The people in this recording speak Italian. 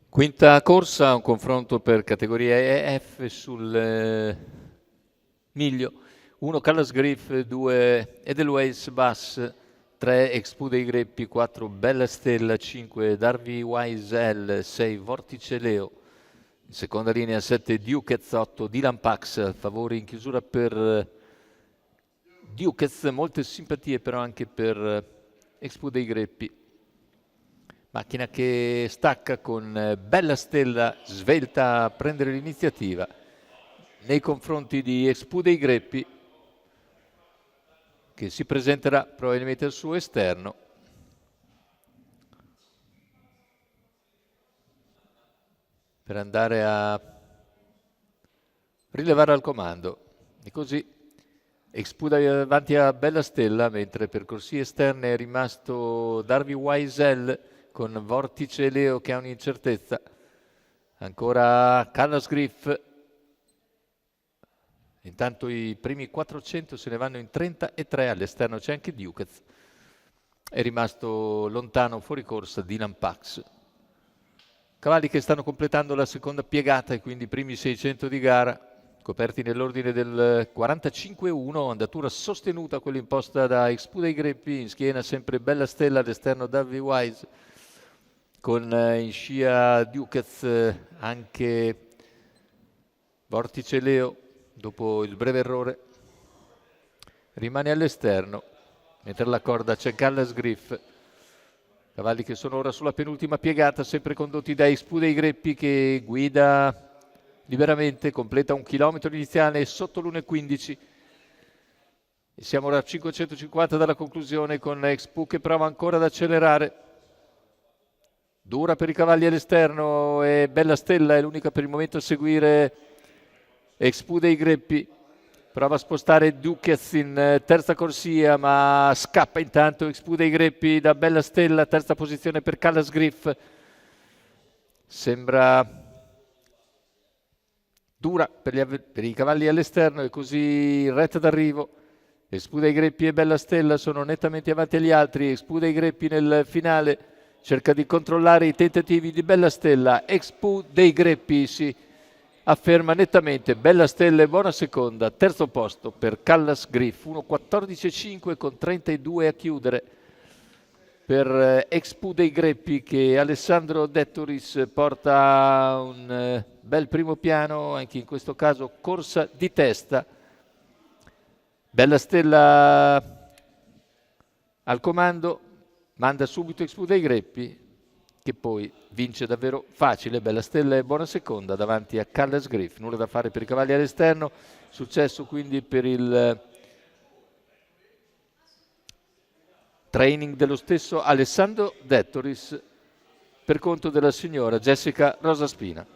Quinta corsa, un confronto per categoria EF sul miglio. 1 Callas Griff, 2 Edelweiss Bass, 3 Expo dei Greppi, 4 Bella Stella, 5 Darby Wise L, 6 Vortice Leo. In seconda linea 7 Dukez, 8 Dylan Pax, favori in chiusura per Dukez, molte simpatie però anche per Expo dei Greppi. Macchina che stacca con Bella Stella svelta a prendere l'iniziativa nei confronti di Expo dei Greppi, che si presenterà probabilmente al suo esterno. Per andare a rilevare al comando. E così Expo davanti a Bella Stella, mentre per corsie esterne è rimasto Darby Wiesel con Vortice Leo che ha un'incertezza. Ancora Callas Griff. Intanto i primi 400 se ne vanno in 33, all'esterno c'è anche Dukez. È rimasto lontano fuori corsa Dylan Pax. Cavalli che stanno completando la seconda piegata e quindi i primi 600 di gara, coperti nell'ordine del 45-1, andatura sostenuta quella imposta da Expo dei Greppi, in schiena sempre Bella Stella, all'esterno Davy Wise, con in scia Dukez anche Vortice Leo, dopo il breve errore, rimane all'esterno, mentre alla corda c'è Callas Griff. Cavalli che sono ora sulla penultima piegata, sempre condotti da Expo dei Greppi che guida liberamente, completa un chilometro iniziale sotto l'1,15. E siamo ora a 550 dalla conclusione con Expo che prova ancora ad accelerare. Dura per i cavalli all'esterno e Bella Stella è l'unica per il momento a seguire Expo dei Greppi. Prova a spostare Dukez in terza corsia, ma scappa intanto Expo dei Greppi da Bella Stella, terza posizione per Callas Griff. Sembra dura per i cavalli all'esterno e così retta d'arrivo. Expo dei Greppi e Bella Stella sono nettamente avanti agli altri. Expo dei Greppi nel finale cerca di controllare i tentativi di Bella Stella. Expo dei Greppi si afferma nettamente. Bella Stella è buona seconda, terzo posto per Callas Griff, 1.14.5 con 32 a chiudere per Expo dei Greppi, che Alessandro Dettoris porta un bel primo piano, anche in questo caso corsa di testa. Bella Stella al comando, manda subito Expo dei Greppi, che poi vince davvero facile. Bella Stella è buona seconda davanti a Callas Griff, nulla da fare per i cavalli all'esterno. Successo quindi per il training dello stesso Alessandro Dettoris per conto della signora Jessica Rosaspina.